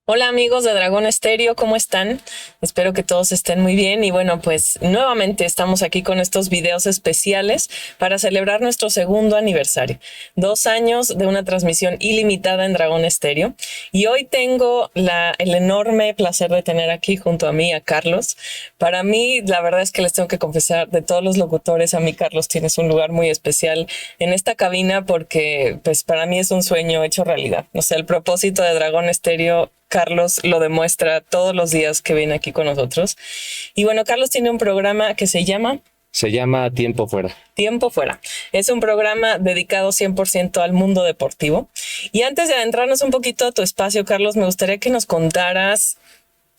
Hola amigos de Dragón Estéreo, ¿cómo están? Espero que todos estén muy bien y bueno, pues nuevamente estamos aquí con estos videos especiales para celebrar nuestro segundo aniversario. 2 años de una transmisión ilimitada en Dragón Estéreo y hoy tengo el enorme placer de tener aquí junto a mí a Carlos. Para mí, la verdad es que les tengo que confesar, de todos los locutores, a mí Carlos tienes un lugar muy especial en esta cabina porque pues para mí es un sueño hecho realidad. O sea, el propósito de Dragón Estéreo, Carlos lo demuestra todos los días que viene aquí con nosotros. Y bueno, Carlos tiene un programa que se llama Tiempo Fuera. Tiempo Fuera. Es un programa dedicado 100% al mundo deportivo. Y antes de adentrarnos un poquito a tu espacio, Carlos, me gustaría que nos contaras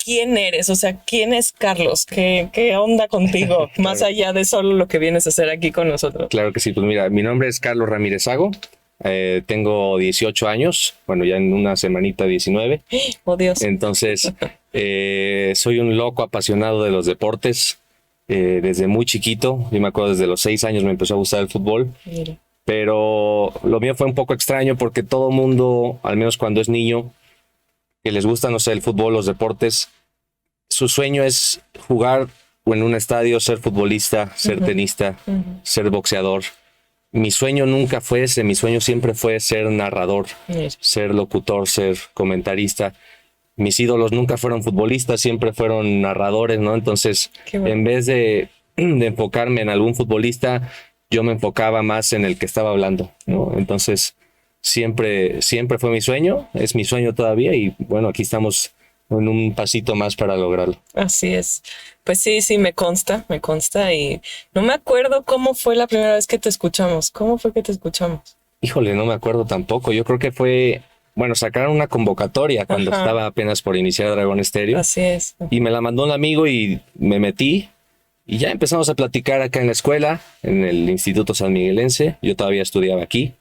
quién eres, o sea, quién es Carlos, qué onda contigo, Claro. más allá de solo lo que vienes a hacer aquí con nosotros. Claro que sí, pues mira, mi nombre es Carlos Ramírez Sago, tengo 18 años, bueno, ya en una semanita 19. Oh, Dios. Entonces, soy un loco apasionado de los deportes, desde muy chiquito. Yo me acuerdo, desde los 6 años me empezó a gustar el fútbol, Mira. pero lo mío fue un poco extraño porque todo mundo, al menos cuando es niño, que les gusta, no sé, el fútbol, los deportes, su sueño es jugar o en un estadio, ser futbolista, ser tenista, ser boxeador. Mi sueño nunca fue ese, mi sueño siempre fue ser narrador, Mira. ser locutor, ser comentarista. Mis ídolos nunca fueron futbolistas, siempre fueron narradores, ¿no? Entonces, Qué bueno. en vez de enfocarme en algún futbolista, yo me enfocaba más en el que estaba hablando, ¿no? Entonces, siempre fue mi sueño, es mi sueño todavía y bueno, aquí estamos en un pasito más para lograrlo. Así es. Pues sí, me consta y no me acuerdo cómo fue la primera vez que te escuchamos. ¿Cómo fue que te escuchamos? Híjole, no me acuerdo tampoco. Yo creo que fue, bueno, sacaron una convocatoria cuando Ajá. estaba apenas por iniciar Dragón Estéreo Así es. y me la mandó un amigo y me metí y ya empezamos a platicar acá en la escuela, en el Instituto San Miguelense. Yo todavía estudiaba aquí.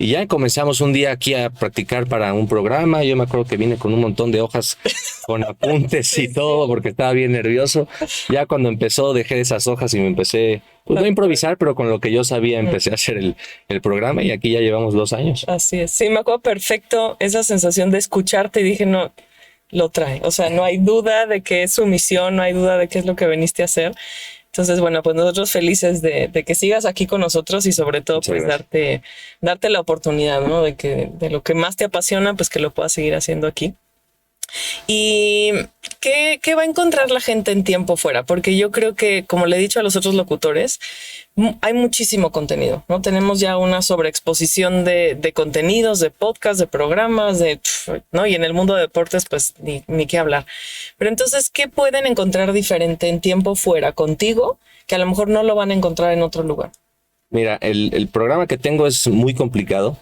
Y ya comenzamos un día aquí a practicar para un programa. Yo me acuerdo que vine con un montón de hojas con apuntes y todo porque estaba bien nervioso. Ya cuando empezó dejé esas hojas y me empecé, pues no a improvisar, pero con lo que yo sabía empecé a hacer el programa y aquí ya llevamos 2 años. Así es. Sí, me acuerdo perfecto esa sensación de escucharte y dije, no, lo trae. O sea, no hay duda de que es su misión, no hay duda de qué es lo que viniste a hacer. Entonces, bueno, pues nosotros felices de que sigas aquí con nosotros y sobre todo Muchas pues gracias. darte la oportunidad, ¿no? De lo que más te apasiona, pues que lo puedas seguir haciendo aquí. ¿Y qué va a encontrar la gente en Tiempo Fuera? Porque yo creo que, como le he dicho a los otros locutores, hay muchísimo contenido, ¿no? Tenemos ya una sobreexposición de contenidos, de podcasts, de programas, ¿no? Y en el mundo de deportes, pues ni qué hablar. Pero entonces, ¿qué pueden encontrar diferente en Tiempo Fuera contigo que a lo mejor no lo van a encontrar en otro lugar? Mira, el programa que tengo es muy complicado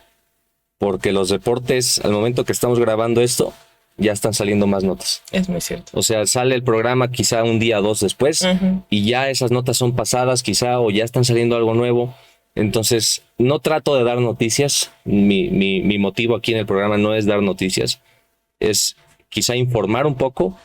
porque los deportes, al momento que estamos grabando esto, ya están saliendo más notas. Es muy cierto. O sea, sale el programa quizá un día o dos después y ya esas notas son pasadas quizá o ya están saliendo algo nuevo. Entonces, no trato de dar noticias. Mi motivo aquí en el programa no es dar noticias. Es quizá informar un poco,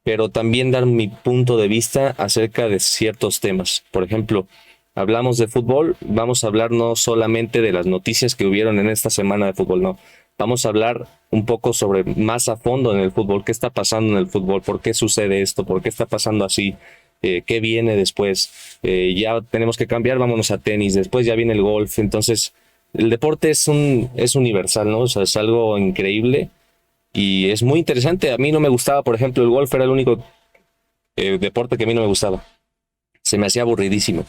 pero también dar mi punto de vista acerca de ciertos temas. Por ejemplo, hablamos de fútbol, vamos a hablar no solamente de las noticias que hubieron en esta semana de fútbol, no. Vamos a hablar un poco sobre más a fondo en el fútbol, qué está pasando en el fútbol, por qué sucede esto, por qué está pasando así, qué viene después. Ya tenemos que cambiar, vámonos a tenis, después ya viene el golf. Entonces, el deporte es universal, ¿no? O sea, es algo increíble y es muy interesante. A mí no me gustaba, por ejemplo, el golf era el único deporte que a mí no me gustaba. Se me hacía aburridísimo.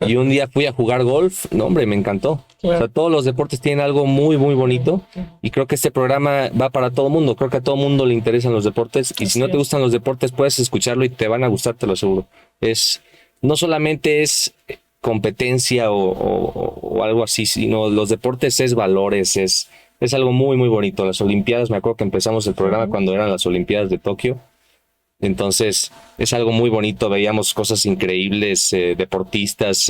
Y un día fui a jugar golf, no hombre, me encantó. Claro. O sea, todos los deportes tienen algo muy, muy bonito y creo que este programa va para todo el mundo. Creo que a todo el mundo le interesan los deportes y si no te gustan los deportes puedes escucharlo y te van a gustar, te lo aseguro. No solamente es competencia o algo así, sino los deportes es valores, es algo muy, muy bonito. Las Olimpiadas, me acuerdo que empezamos el programa cuando eran las Olimpiadas de Tokio. Entonces es algo muy bonito, veíamos cosas increíbles, deportistas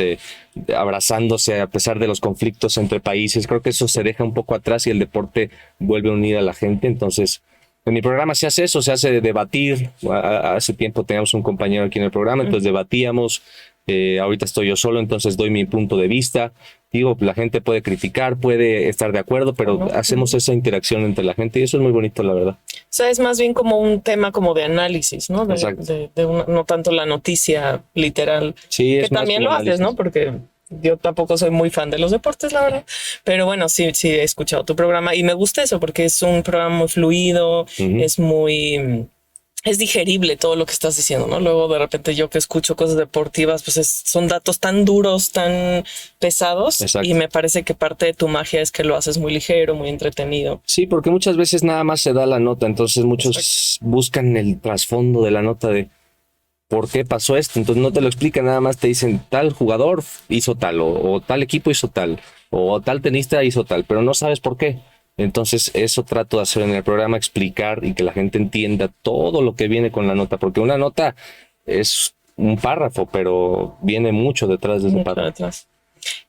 abrazándose a pesar de los conflictos entre países. Creo que eso se deja un poco atrás y el deporte vuelve a unir a la gente. Entonces en mi programa se hace eso, se hace debatir. Hace tiempo teníamos un compañero aquí en el programa, entonces debatíamos. Ahorita estoy yo solo, entonces doy mi punto de vista. Digo, la gente puede criticar, puede estar de acuerdo, pero hacemos esa interacción entre la gente y eso es muy bonito, la verdad. sea, es más bien como un tema como de análisis, ¿no? Exacto. No tanto la noticia literal, Sí, que es más también como lo haces, análisis. ¿no? Porque yo tampoco soy muy fan de los deportes, la verdad. Pero bueno, sí he escuchado tu programa y me gusta eso porque es un programa muy fluido, Ujú. es muy... Es digerible todo lo que estás diciendo, ¿no? Luego de repente yo que escucho cosas deportivas, pues son datos tan duros, tan pesados y Exacto. me parece que parte de tu magia es que lo haces muy ligero, muy entretenido. Sí, porque muchas veces nada más se da la nota, entonces Exacto. muchos buscan el trasfondo de la nota de por qué pasó esto, entonces no te lo explican, nada más te dicen tal jugador hizo tal, o tal equipo hizo tal, o tal tenista hizo tal, pero no sabes por qué. Entonces eso trato de hacer en el programa, explicar y que la gente entienda todo lo que viene con la nota, porque una nota es un párrafo, pero viene mucho detrás de ese Mucho párrafo. detrás.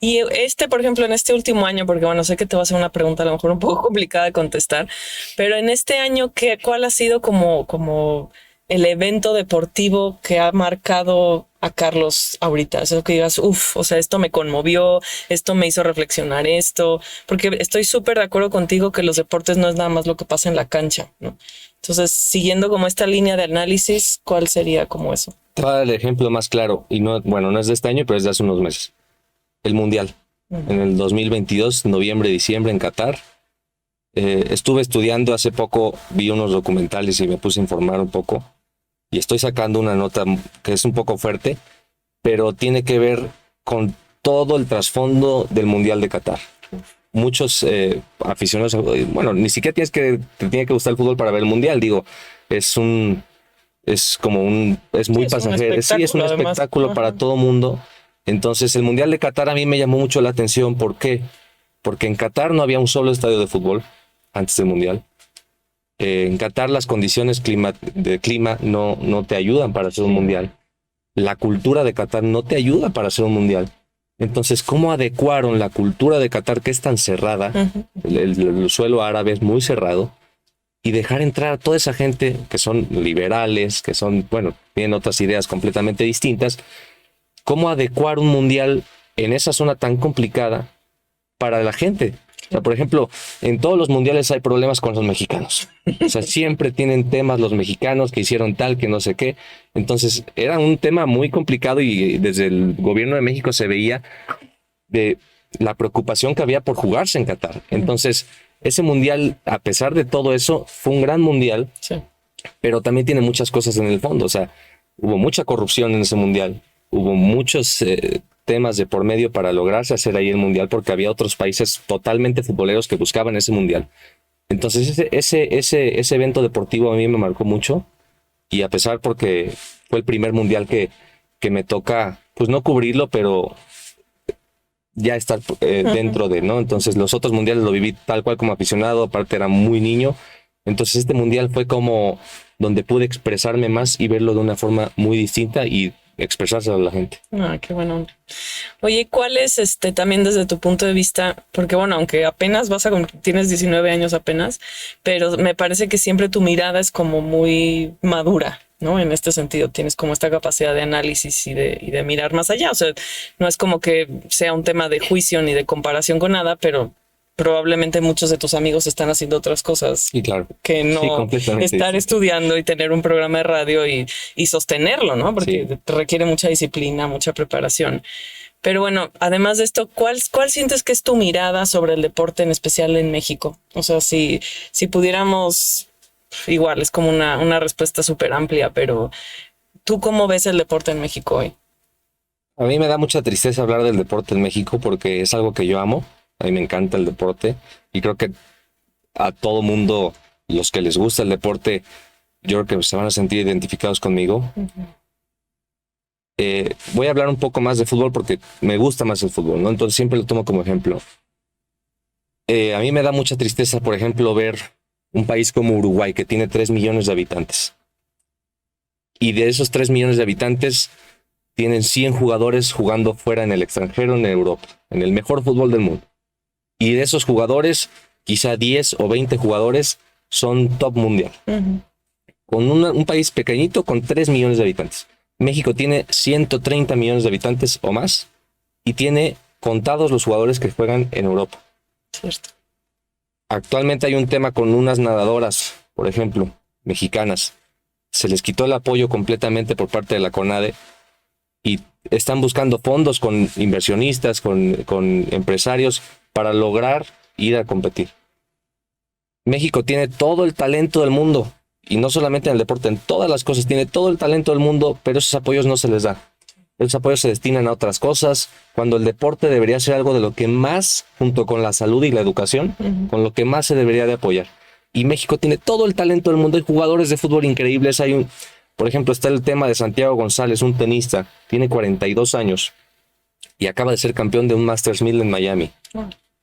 Y por ejemplo, en este último año, porque bueno, sé que te va a hacer una pregunta a lo mejor un poco complicada de contestar, pero en este año, ¿cuál ha sido como el evento deportivo que ha marcado a Carlos ahorita? Eso que digas, uff, o sea, esto me conmovió, esto me hizo reflexionar esto, porque estoy súper de acuerdo contigo que los deportes no es nada más lo que pasa en la cancha, ¿no? Entonces, siguiendo como esta línea de análisis, ¿cuál sería como eso? Te voy a dar el ejemplo más claro, y no, bueno, no es de este año, pero es de hace unos meses. El Mundial. En el 2022, noviembre, diciembre, en Qatar. Estuve estudiando hace poco, vi unos documentales y me puse a informar un poco. Y estoy sacando una nota que es un poco fuerte, pero tiene que ver con todo el trasfondo del Mundial de Qatar. Muchos aficionados, bueno, ni siquiera te tiene que gustar el fútbol para ver el Mundial, digo, es un, es Sí, muy es un pasajero, sí, es un espectáculo además. espectáculo para Ajá. todo mundo. Entonces, el Mundial de Qatar a mí me llamó mucho la atención. ¿Por qué? Porque en Qatar no había un solo estadio de fútbol antes del Mundial. En Qatar las condiciones de clima no te ayudan para hacer un Sí. Mundial. La cultura de Qatar no te ayuda para hacer un Mundial. Entonces, ¿cómo adecuaron la cultura de Qatar, que es tan cerrada? Ujú. El suelo árabe es muy cerrado, y dejar entrar a toda esa gente que son liberales, que son, bueno, tienen otras ideas completamente distintas. ¿Cómo adecuar un mundial en esa zona tan complicada para la gente? O sea, por ejemplo, en todos los mundiales hay problemas con los mexicanos. O sea, siempre tienen temas los mexicanos que hicieron tal, que no sé qué. Entonces, era un tema muy complicado y desde el gobierno de México se veía de la preocupación que había por jugarse en Qatar. Entonces, ese mundial, a pesar de todo eso, fue un gran mundial, Sí. pero también tiene muchas cosas en el fondo. O sea, hubo mucha corrupción en ese mundial, hubo muchos temas de por medio para lograrse hacer ahí el mundial, porque había otros países totalmente futboleros que buscaban ese mundial. Entonces, ese evento deportivo a mí me marcó mucho, y a pesar porque fue el primer mundial que me toca, pues no cubrirlo, pero ya estar dentro de, ¿no? Entonces los otros mundiales lo viví tal cual como aficionado, aparte era muy niño. Entonces este mundial fue como donde pude expresarme más y verlo de una forma muy distinta y expresárselo a la gente. Ah, qué bueno. Oye, ¿cuál es también desde tu punto de vista? Porque bueno, aunque apenas tienes 19 años apenas, pero me parece que siempre tu mirada es como muy madura, ¿no? En este sentido, tienes como esta capacidad de análisis y de mirar más allá. O sea, no es como que sea un tema de juicio ni de comparación con nada, pero probablemente muchos de tus amigos están haciendo otras cosas Y claro, que sí, no completamente estar distinto. estudiando y tener un programa de radio y sostenerlo, ¿no? Porque Sí. te requiere mucha disciplina, mucha preparación. Pero bueno, además de esto, ¿cuál sientes que es tu mirada sobre el deporte, en especial en México? O sea, si pudiéramos, igual, es como una respuesta súper amplia, pero ¿tú cómo ves el deporte en México hoy? A mí me da mucha tristeza hablar del deporte en México porque es algo que yo amo. A mí me encanta el deporte y creo que a todo mundo, los que les gusta el deporte, yo creo que se van a sentir identificados conmigo. Voy a hablar un poco más de fútbol porque me gusta más el fútbol, ¿no? Entonces siempre lo tomo como ejemplo. A mí me da mucha tristeza, por ejemplo, ver un país como Uruguay, que tiene 3 millones de habitantes. Y de esos 3 millones de habitantes, tienen 100 jugadores jugando fuera en el extranjero, en Europa, en el mejor fútbol del mundo. Y de esos jugadores, quizá 10 o 20 jugadores son top mundial. Con un país pequeñito con 3 millones de habitantes. México tiene 130 millones de habitantes o más y tiene contados los jugadores que juegan en Europa. Cierto. Actualmente hay un tema con unas nadadoras por ejemplo, mexicanas, se les quitó el apoyo completamente por parte de la CONADE y están buscando fondos con inversionistas, con empresarios para lograr ir a competir. México tiene todo el talento del mundo, y no solamente en el deporte, en todas las cosas, tiene todo el talento del mundo, pero esos apoyos no se les da. Esos apoyos se destinan a otras cosas, cuando el deporte debería ser algo de lo que más, junto con la salud y la educación, con lo que más se debería de apoyar. Y México tiene todo el talento del mundo, hay jugadores de fútbol increíbles, por ejemplo, está el tema de Santiago González, un tenista, tiene 42 años y acaba de ser campeón de un Masters 1000 en Miami,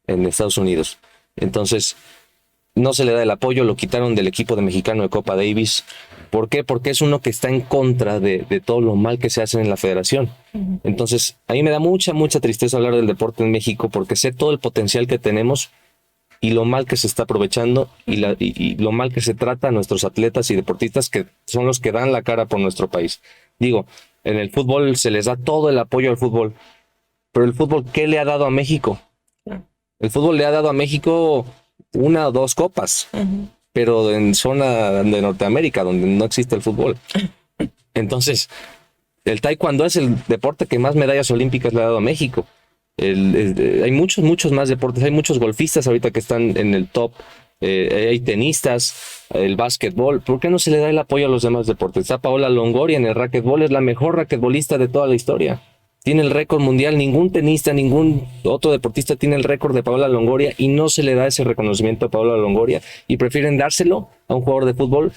en Estados Unidos. Entonces, no se le da el apoyo, lo quitaron del equipo de mexicano de Copa Davis. ¿Por qué? Porque es uno que está en contra de todo lo mal que se hace en la federación. Entonces, a mí me da mucha tristeza hablar del deporte en México porque sé todo el potencial que tenemos y lo mal que se está aprovechando y lo mal que se trata a nuestros atletas y deportistas que son los que dan la cara por nuestro país. Digo, en el fútbol se les da todo el apoyo al fútbol, pero el fútbol, ¿qué le ha dado a México? El fútbol le ha dado a México 1 o 2 copas, pero en zona de Norteamérica, donde no existe el fútbol. Entonces, el taekwondo es el deporte que más medallas olímpicas le ha dado a México. Hay muchos más deportes, hay muchos golfistas ahorita que están en el top, hay tenistas, el básquetbol. ¿Por qué no se le da el apoyo a los demás deportes? Está Paola Longoria en el racquetbol, es la mejor racquetbolista de toda la historia. Tiene el récord mundial, ningún tenista, ningún otro deportista tiene el récord de Paola Longoria y no se le da ese reconocimiento a Paola Longoria y prefieren dárselo a un jugador de fútbol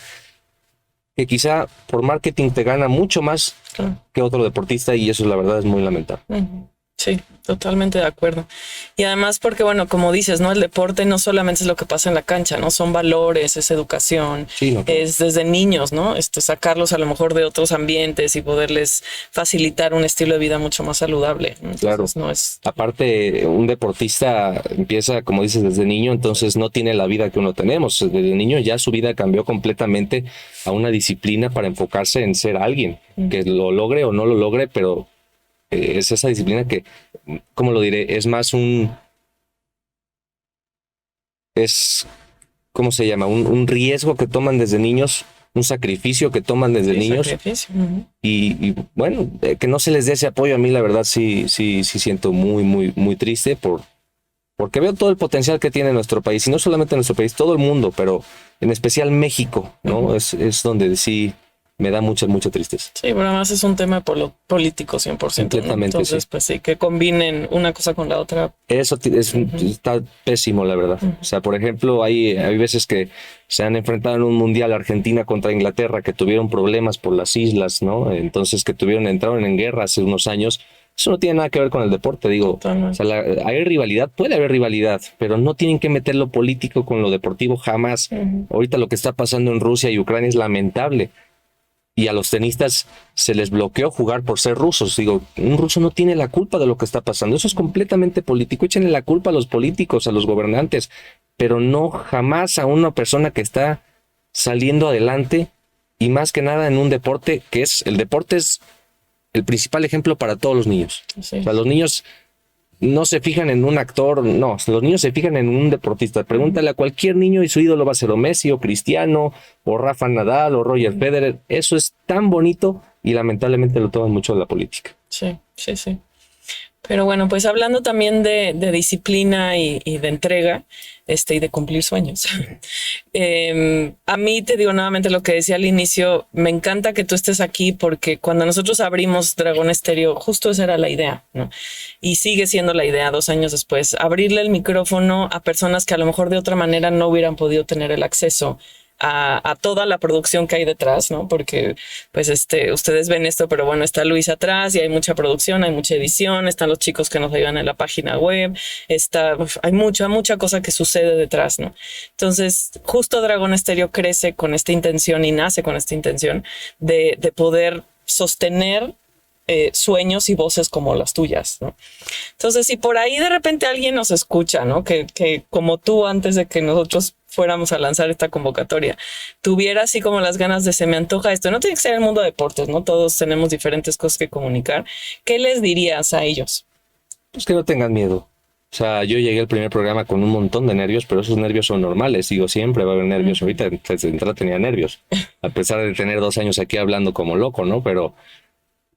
que quizá por marketing te gana mucho más que otro deportista, y eso la verdad es muy lamentable. Sí, totalmente de acuerdo. Y además porque, bueno, como dices, ¿no? El deporte no solamente es lo que pasa en la cancha, ¿no? Son valores, es educación, es desde niños, ¿no? Sacarlos a lo mejor de otros ambientes y poderles facilitar un estilo de vida mucho más saludable. Entonces, claro. No es... Aparte, un deportista empieza, como dices, desde niño, entonces no tiene la vida que uno tenemos. Desde niño ya su vida cambió completamente a una disciplina para enfocarse en ser alguien, que lo logre o no lo logre, pero es esa disciplina que, ¿cómo lo diré? Es más ¿cómo se llama? Un riesgo que toman desde niños, un sacrificio que toman desde niños. Y bueno, que no se les dé ese apoyo, a mí la verdad sí siento muy triste porque veo todo el potencial que tiene nuestro país, y no solamente nuestro país, todo el mundo, pero en especial México, ¿no? Es donde sí me da mucha tristeza. Sí, pero además es un tema político 100%. Completamente, ¿no? Entonces, pues sí, que combinen una cosa con la otra. Eso está pésimo, la verdad. O sea, por ejemplo, hay veces que se han enfrentado en un mundial Argentina contra Inglaterra, que tuvieron problemas por las islas, ¿no? Entonces, que entraron en guerra hace unos años. Eso no tiene nada que ver con el deporte, digo. O sea, hay rivalidad, puede haber rivalidad, pero no tienen que meter lo político con lo deportivo jamás. Ahorita lo que está pasando en Rusia y Ucrania es lamentable. Y a los tenistas se les bloqueó jugar por ser rusos. Digo, un ruso no tiene la culpa de lo que está pasando. Eso es completamente político. Échenle la culpa a los políticos, a los gobernantes, pero no jamás a una persona que está saliendo adelante, y más que nada en un deporte el deporte es el principal ejemplo para todos los niños. Sí. O sea, los niños no se fijan en un actor, no, los niños se fijan en un deportista. Pregúntale a cualquier niño y su ídolo va a ser o Messi o Cristiano o Rafa Nadal o Roger Federer. Eso es tan bonito y lamentablemente lo toman mucho de la política. Sí. Pero bueno, pues hablando también de disciplina y de entrega, y de cumplir sueños. A mí, te digo nuevamente lo que decía al inicio, me encanta que tú estés aquí porque cuando nosotros abrimos Dragón Stereo, justo esa era la idea, ¿no? Y sigue siendo la idea 2 años después, abrirle el micrófono a personas que a lo mejor de otra manera no hubieran podido tener el acceso a toda la producción que hay detrás, ¿no? Porque pues ustedes ven esto, pero bueno, está Luis atrás y hay mucha producción, hay mucha edición, están los chicos que nos ayudan en la página web, hay mucha cosa que sucede detrás, ¿no? Entonces, justo Dragón Stereo crece con esta intención y nace con esta intención de poder sostener sueños y voces como las tuyas, ¿no? Entonces, si por ahí de repente alguien nos escucha, ¿no? Que como tú, antes de que nosotros fuéramos a lanzar esta convocatoria, tuviera así como las ganas de se me antoja esto. No tiene que ser el mundo de deportes, ¿no? Todos tenemos diferentes cosas que comunicar. ¿Qué les dirías a ellos? Pues que no tengan miedo. O sea, yo llegué al primer programa con un montón de nervios, pero esos nervios son normales. Digo, siempre va a haber nervios. Ahorita desde entrada tenía nervios, a pesar de tener 2 años aquí hablando como loco, ¿no? Pero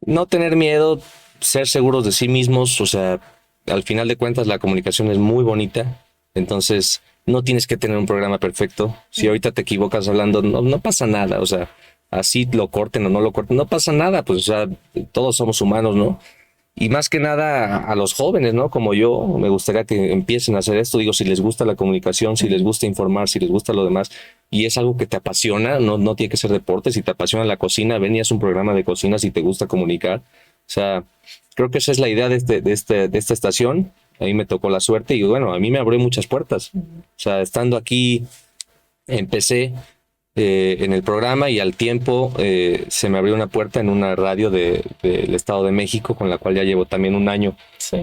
no tener miedo, ser seguros de sí mismos. O sea, al final de cuentas la comunicación es muy bonita. Entonces, no tienes que tener un programa perfecto. Si ahorita te equivocas hablando, no pasa nada. O sea, así lo corten o no lo corten, no pasa nada. Pues, o sea, todos somos humanos, ¿no? Y más que nada a los jóvenes, ¿no? Como yo, me gustaría que empiecen a hacer esto. Digo, si les gusta la comunicación, si les gusta informar, si les gusta lo demás, y es algo que te apasiona, no tiene que ser deporte. Si te apasiona la cocina, ven y haz un programa de cocina si te gusta comunicar. O sea, creo que esa es la idea de esta estación. Ahí me tocó la suerte y bueno, a mí me abrió muchas puertas. O sea, estando aquí, empecé en el programa y al tiempo se me abrió una puerta en una radio del Estado de México, con la cual ya llevo también un año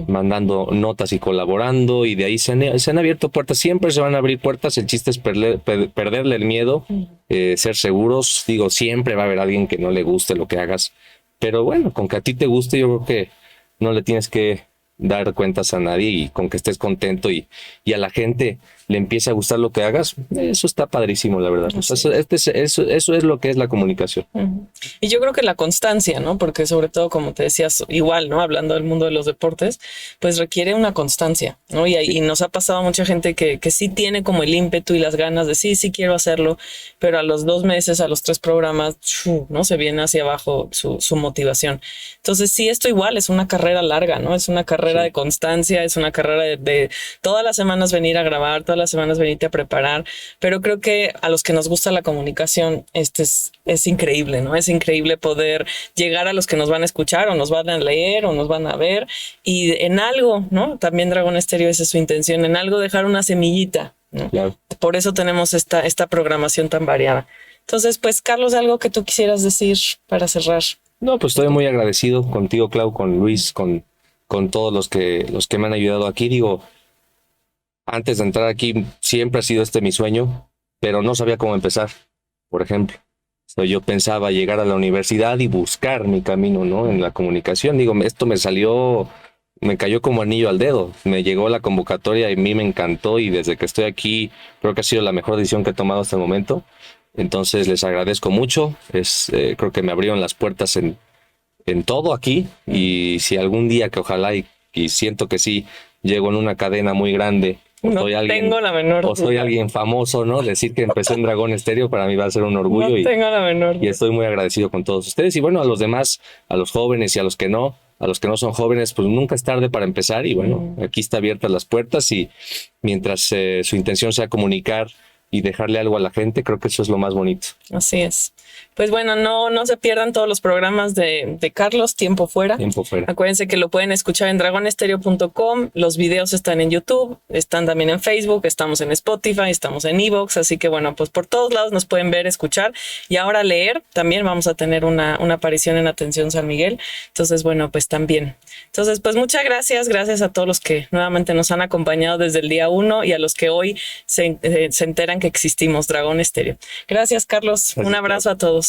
mandando notas y colaborando, y de ahí se han abierto puertas. Siempre se van a abrir puertas. El chiste es perderle el miedo, ser seguros. Digo, siempre va a haber alguien que no le guste lo que hagas, pero bueno, con que a ti te guste, yo creo que no le tienes que dar cuentas a nadie, y con que estés contento y a la gente le empiece a gustar lo que hagas, eso está padrísimo, la verdad. O sea, eso es lo que es la comunicación. Y yo creo que la constancia, ¿no? Porque sobre todo, como te decías, igual, ¿no? Hablando del mundo de los deportes, pues requiere una constancia, ¿no? Y nos ha pasado a mucha gente que sí tiene como el ímpetu y las ganas de sí quiero hacerlo, pero a los 2 meses, a los 3 programas, ¿no? Se viene hacia abajo su motivación. Entonces, sí, esto igual es una carrera larga, ¿no? Es una carrera de constancia, es una carrera de todas las semanas venir a grabar, todas las semanas venirte a preparar, pero creo que a los que nos gusta la comunicación, es increíble, ¿no? Es increíble poder llegar a los que nos van a escuchar o nos van a leer o nos van a ver, y en algo, ¿no? También Dragón Estéreo, esa es su intención, en algo dejar una semillita, ¿no? Claro. Por eso tenemos esta programación tan variada. Entonces, pues, Carlos, ¿algo que tú quisieras decir para cerrar? No, pues estoy muy agradecido contigo, Clau, con Luis, con todos los que me han ayudado aquí. Digo, antes de entrar aquí siempre ha sido mi sueño, pero no sabía cómo empezar, por ejemplo. Yo pensaba llegar a la universidad y buscar mi camino, ¿no? En la comunicación. Digo, esto me cayó como anillo al dedo. Me llegó la convocatoria y a mí me encantó, y desde que estoy aquí creo que ha sido la mejor decisión que he tomado hasta el momento. Entonces les agradezco mucho. Creo que me abrieron las puertas en todo aquí, y si algún día, que ojalá y siento que sí, llego en una cadena muy grande, soy alguien famoso, ¿no? Decir que empecé en Dragón Estéreo para mí va a ser un orgullo, y estoy muy agradecido con todos ustedes. Y bueno, a los demás, a los jóvenes y a los que no son jóvenes, pues nunca es tarde para empezar. Y bueno, aquí está abiertas las puertas, y mientras su intención sea comunicar y dejarle algo a la gente, creo que eso es lo más bonito. Así es. Pues bueno, no se pierdan todos los programas de Carlos, Tiempo Fuera. Tiempo Fuera. Acuérdense que lo pueden escuchar en dragonestereo.com. Los videos están en YouTube, están también en Facebook, estamos en Spotify, estamos en Evox. Así que bueno, pues por todos lados nos pueden ver, escuchar, y ahora leer. También vamos a tener una aparición en Atención San Miguel. Entonces, bueno, pues también. Entonces, pues muchas gracias. Gracias a todos los que nuevamente nos han acompañado desde el día 1 y a los que hoy se enteran que existimos, Dragón Estéreo. Gracias, Carlos. Un abrazo a todos.